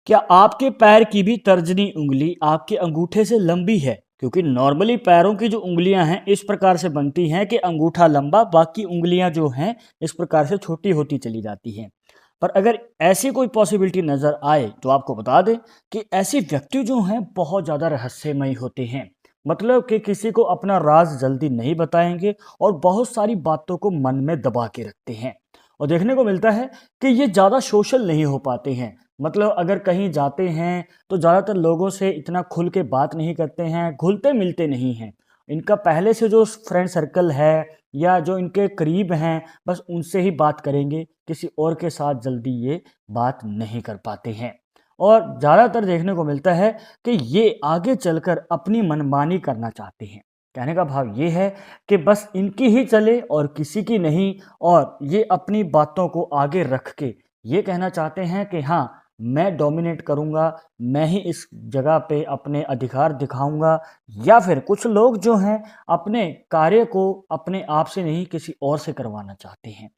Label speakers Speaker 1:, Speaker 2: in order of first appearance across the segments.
Speaker 1: क्या आपके पैर की भी तर्जनी उंगली आपके अंगूठे से लंबी है? क्योंकि नॉर्मली पैरों की जो उंगलियां हैं इस प्रकार से बनती हैं कि अंगूठा लंबा, बाकी उंगलियां जो हैं इस प्रकार से छोटी होती चली जाती हैं। पर अगर ऐसी कोई पॉसिबिलिटी नज़र आए तो आपको बता दें कि ऐसे व्यक्ति जो हैं बहुत ज़्यादा रहस्यमयी होते हैं। मतलब कि किसी को अपना राज जल्दी नहीं बताएंगे और बहुत सारी बातों को मन में दबा के रखते हैं। और देखने को मिलता है कि ये ज़्यादा सोशल नहीं हो पाते हैं। मतलब अगर कहीं जाते हैं तो ज़्यादातर लोगों से इतना खुल के बात नहीं करते हैं, घुलते मिलते नहीं हैं। इनका पहले से जो फ्रेंड सर्कल है या जो इनके करीब हैं बस उनसे ही बात करेंगे, किसी और के साथ जल्दी ये बात नहीं कर पाते हैं। और ज़्यादातर देखने को मिलता है कि ये आगे चलकर अपनी मनमानी करना चाहते हैं। कहने का भाव ये है कि बस इनकी ही चले और किसी की नहीं, और ये अपनी बातों को आगे रख के ये कहना चाहते हैं कि हाँ, मैं डोमिनेट करूँगा, मैं ही इस जगह पे अपने अधिकार दिखाऊँगा। या फिर कुछ लोग जो हैं अपने कार्य को अपने आप से नहीं किसी और से करवाना चाहते हैं।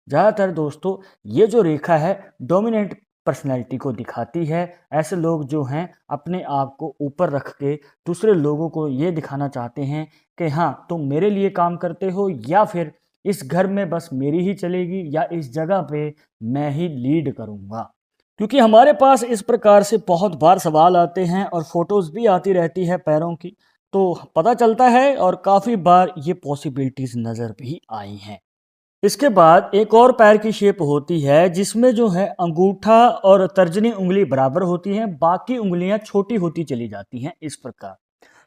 Speaker 1: ज़्यादातर दोस्तों ये जो रेखा है डोमिनेंट पर्सनैलिटी को दिखाती है। ऐसे लोग जो हैं अपने आप को ऊपर रख के दूसरे लोगों को ये दिखाना चाहते हैं कि हाँ, तुम मेरे लिए काम करते हो, या फिर इस घर में बस मेरी ही चलेगी, या इस जगह पे मैं ही लीड करूँगा। क्योंकि हमारे पास इस प्रकार से बहुत बार सवाल आते हैं और फोटोज़ भी आती रहती है पैरों की, तो पता चलता है और काफ़ी बार ये पॉसिबिलिटीज़ नज़र भी आई हैं। इसके बाद एक और पैर की शेप होती है जिसमें जो है अंगूठा और तर्जनी उंगली बराबर होती हैं, बाकी उंगलियां छोटी होती चली जाती हैं इस प्रकार।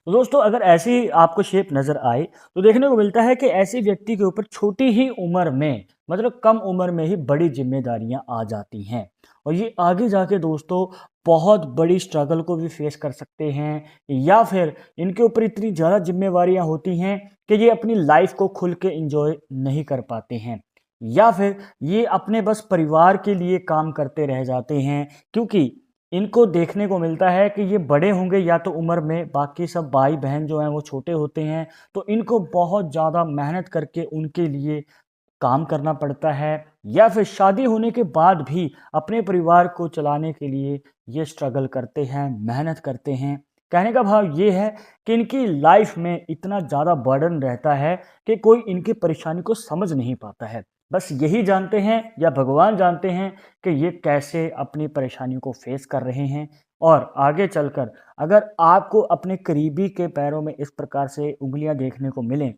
Speaker 1: तो दोस्तों अगर ऐसी आपको शेप नज़र आए तो देखने को मिलता है कि ऐसे व्यक्ति के ऊपर छोटी ही उम्र में, मतलब कम उम्र में ही बड़ी जिम्मेदारियां आ जाती हैं। और ये आगे जाके दोस्तों बहुत बड़ी स्ट्रगल को भी फेस कर सकते हैं, या फिर इनके ऊपर इतनी ज़्यादा जिम्मेवारियां होती हैं कि ये अपनी लाइफ को खुल के इंजॉय नहीं कर पाते हैं, या फिर ये अपने बस परिवार के लिए काम करते रह जाते हैं। क्योंकि इनको देखने को मिलता है कि ये बड़े होंगे या तो उम्र में, बाकी सब भाई बहन जो हैं वो छोटे होते हैं, तो इनको बहुत ज़्यादा मेहनत करके उनके लिए काम करना पड़ता है, या फिर शादी होने के बाद भी अपने परिवार को चलाने के लिए ये स्ट्रगल करते हैं, मेहनत करते हैं। कहने का भाव ये है कि इनकी लाइफ में इतना ज़्यादा बर्डन रहता है कि कोई इनकी परेशानी को समझ नहीं पाता है। बस यही जानते हैं या भगवान जानते हैं कि ये कैसे अपनी परेशानी को फेस कर रहे हैं। और आगे चलकर अगर आपको अपने करीबी के पैरों में इस प्रकार से उंगलियां देखने को मिलें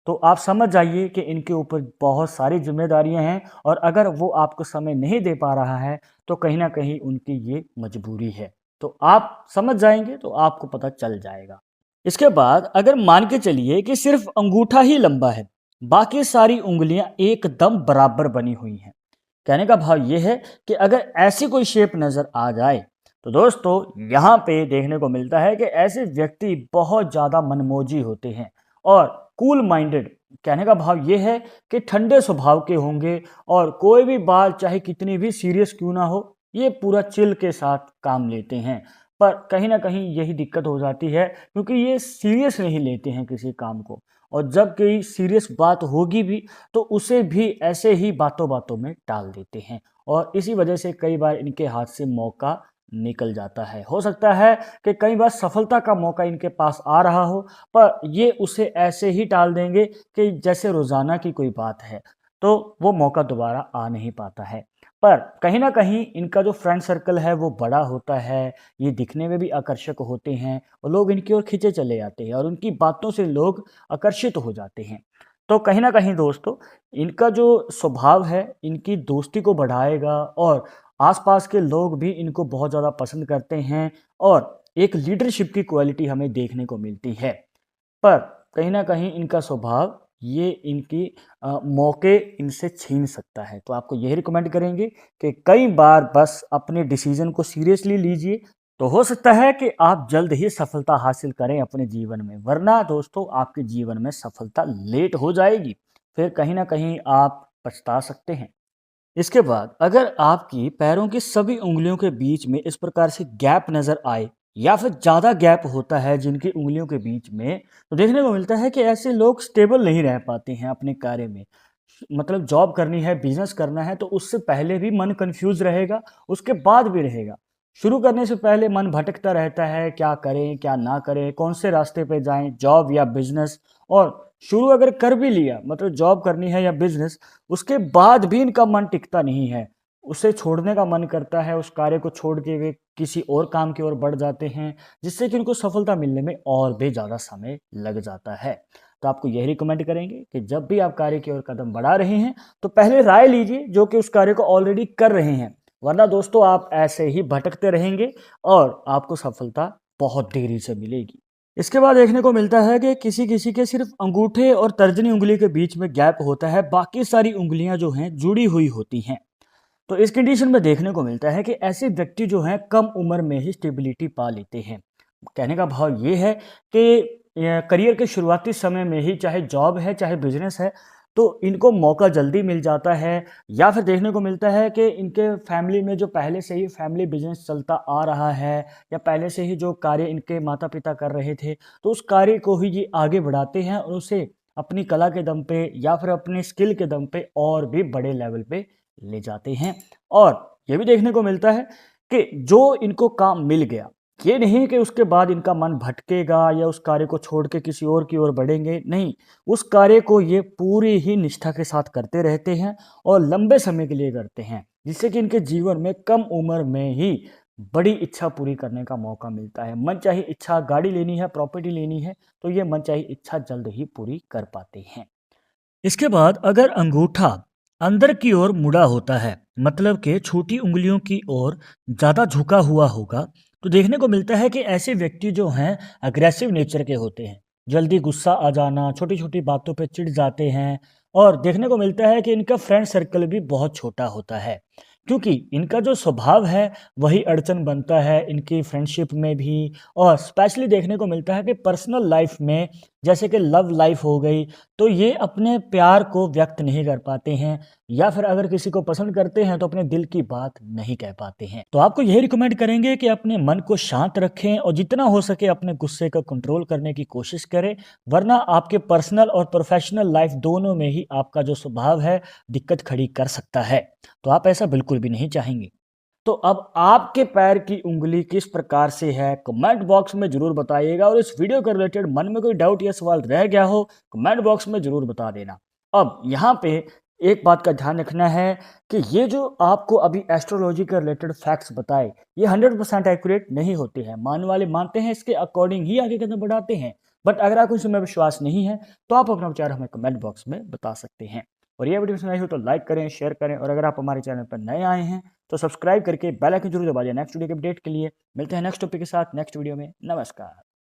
Speaker 1: तो आप समझ जाइए कि इनके ऊपर बहुत सारी ज़िम्मेदारियाँ हैं, और अगर वो आपको समय नहीं दे पा रहा है, तो कहीं न कहीं उनकी ये मजबूरी है। तो आप समझ जाएँगे तो आपको पता चल जाएगा। इसके बाद अगर मान के चलिए कि सिर्फ़ अंगूठा ही लंबा है, बाकी सारी उँगलियाँ एकदम बराबर बनी हुई हैं। कहने का भाव ये है कि अगर ऐसी कोई शेप नज़र आ जाए, तो दोस्तों यहाँ पे देखने को मिलता है कि ऐसे व्यक्ति बहुत ज़्यादा मनमौजी होते हैं और कूल माइंडेड। कहने का भाव ये है कि ठंडे स्वभाव के होंगे, और कोई भी बात चाहे कितनी भी सीरियस क्यों ना हो, ये पूरा चिल के साथ काम लेते हैं। पर कहीं ना कहीं यही दिक्कत हो जाती है क्योंकि ये सीरियस नहीं लेते हैं किसी काम को, और जब कोई सीरियस बात होगी भी तो उसे भी ऐसे ही बातों बातों में टाल देते हैं, और इसी वजह से कई बार इनके हाथ से मौका निकल जाता है। हो सकता है कि कई बार सफलता का मौका इनके पास आ रहा हो, पर ये उसे ऐसे ही टाल देंगे कि जैसे रोज़ाना की कोई बात है, तो वो मौका दोबारा आ नहीं पाता है। पर कहीं न कहीं इनका जो फ्रेंड सर्कल है वो बड़ा होता है, ये दिखने में भी आकर्षक होते हैं और लोग इनकी ओर खींचे चले जाते हैं और उनकी बातों से लोग आकर्षित हो जाते हैं। तो कहीं न कहीं दोस्तों इनका जो स्वभाव है इनकी दोस्ती को बढ़ाएगा, और आस-पास के लोग भी इनको बहुत ज़्यादा पसंद करते हैं, और एक लीडरशिप की क्वालिटी हमें देखने को मिलती है। पर कहीं न कहीं इनका स्वभाव ये इनकी मौके इनसे छीन सकता है। तो आपको यही रिकमेंड करेंगे कि कई बार बस अपने डिसीज़न को सीरियसली लीजिए, तो हो सकता है कि आप जल्द ही सफलता हासिल करें अपने जीवन में, वरना दोस्तों आपके जीवन में सफलता लेट हो जाएगी। फिर कहीं न कहीं आप पछता सकते हैं। इसके बाद अगर आपकी पैरों की सभी उंगलियों के बीच में इस प्रकार से गैप नज़र आए, या फिर ज़्यादा गैप होता है जिनकी उंगलियों के बीच में, तो देखने को मिलता है कि ऐसे लोग स्टेबल नहीं रह पाते हैं अपने कार्य में। मतलब जॉब करनी है, बिजनेस करना है, तो उससे पहले भी मन कंफ्यूज रहेगा, उसके बाद भी रहेगा। शुरू करने से पहले मन भटकता रहता है, क्या करें, क्या ना करें, कौन से रास्ते पे जाएँ, जॉब या बिज़नेस। और शुरू अगर कर भी लिया, मतलब जॉब करनी है या बिज़नेस, उसके बाद भी इनका मन टिकता नहीं है। उसे छोड़ने का मन करता है, उस कार्य को छोड़ के वे किसी और काम की ओर बढ़ जाते हैं, जिससे कि उनको सफलता मिलने में और भी ज़्यादा समय लग जाता है। तो आपको यही रिकमेंड करेंगे कि जब भी आप कार्य की ओर कदम बढ़ा रहे हैं, तो पहले राय लीजिए जो कि उस कार्य को ऑलरेडी कर रहे हैं। वरना दोस्तों आप ऐसे ही भटकते रहेंगे और आपको सफलता बहुत देरी से मिलेगी। इसके बाद देखने को मिलता है कि किसी-किसी के सिर्फ अंगूठे और तर्जनी उँगली के बीच में गैप होता है, बाकी सारी उँगलियां जो हैं जुड़ी हुई होती हैं। तो इस कंडीशन में देखने को मिलता है कि ऐसे व्यक्ति जो हैं कम उम्र में ही स्टेबिलिटी पा लेते हैं। कहने का भाव ये है कि करियर के शुरुआती समय में ही चाहे जॉब है, चाहे बिज़नेस है, तो इनको मौका जल्दी मिल जाता है। या फिर देखने को मिलता है कि इनके फैमिली में जो पहले से ही फैमिली बिज़नेस चलता आ रहा है या पहले से ही जो कार्य इनके माता-पिता कर रहे थे, तो उस कार्य को ही ये आगे बढ़ाते हैं और उसे अपनी कला के दम पे या फिर अपने स्किल के दम पे और भी बड़े लेवल पे ले जाते हैं। और ये भी देखने को मिलता है कि जो इनको काम मिल गया, ये नहीं कि उसके बाद इनका मन भटकेगा या उस कार्य को छोड़ के किसी और की ओर बढ़ेंगे, नहीं। उस कार्य को ये पूरी ही निष्ठा के साथ करते रहते हैं और लंबे समय के लिए करते हैं, जिससे कि इनके जीवन में कम उम्र में ही बड़ी इच्छा पूरी करने का मौका मिलता है। मनचाही इच्छा गाड़ी लेनी है, प्रॉपर्टी लेनी है, तो ये मनचाही इच्छा जल्द ही पूरी कर पाते हैं। इसके बाद अगर अंगूठा अंदर की ओर मुड़ा होता है, मतलब कि छोटी उंगलियों की ओर ज़्यादा झुका हुआ होगा, तो देखने को मिलता है कि ऐसे व्यक्ति जो हैं अग्रेसिव नेचर के होते हैं। जल्दी गुस्सा आ जाना, छोटी-छोटी बातों पे चिढ़ जाते हैं और देखने को मिलता है कि इनका फ्रेंड सर्कल भी बहुत छोटा होता है। क्योंकि इनका जो स्वभाव है वही अड़चन बनता है इनकी फ्रेंडशिप में भी। और स्पेशली देखने को मिलता है कि पर्सनल लाइफ में, जैसे कि लव लाइफ हो गई, तो ये अपने प्यार को व्यक्त नहीं कर पाते हैं या फिर अगर किसी को पसंद करते हैं तो अपने दिल की बात नहीं कह पाते हैं। तो आपको यही रिकमेंड करेंगे कि अपने मन को शांत रखें और जितना हो सके अपने गुस्से को कंट्रोल करने की कोशिश करें। वरना आपके पर्सनल और प्रोफेशनल लाइफ दोनों में ही आपका जो स्वभाव है दिक्कत खड़ी कर सकता है। तो आप ऐसा बिल्कुल भी नहीं चाहेंगे। तो अब आपके पैर की उंगली किस प्रकार से है, कमेंट बॉक्स में ज़रूर बताइएगा और इस वीडियो के रिलेटेड मन में कोई डाउट या सवाल रह गया हो, कमेंट बॉक्स में ज़रूर बता देना। अब यहाँ पे एक बात का ध्यान रखना है कि ये जो आपको अभी एस्ट्रोलॉजी के रिलेटेड फैक्ट्स बताए, ये 100% एक्यूरेट नहीं होते हैं। मानने वाले मानते हैं, इसके अकॉर्डिंग ही आगे कदम बढ़ाते हैं। बट अगर आपको इसमें विश्वास नहीं है, तो आप अपना विचार हमें कमेंट बॉक्स में बता सकते हैं। और ये वीडियो पसंद आई हो तो लाइक करें, शेयर करें और अगर आप हमारे चैनल पर नए आए हैं तो सब्सक्राइब करके बेल आइकन जरूर दबा दें नेक्स्ट वीडियो के अपडेट के लिए। मिलते हैं नेक्स्ट टॉपिक के साथ नेक्स्ट वीडियो में। नमस्कार।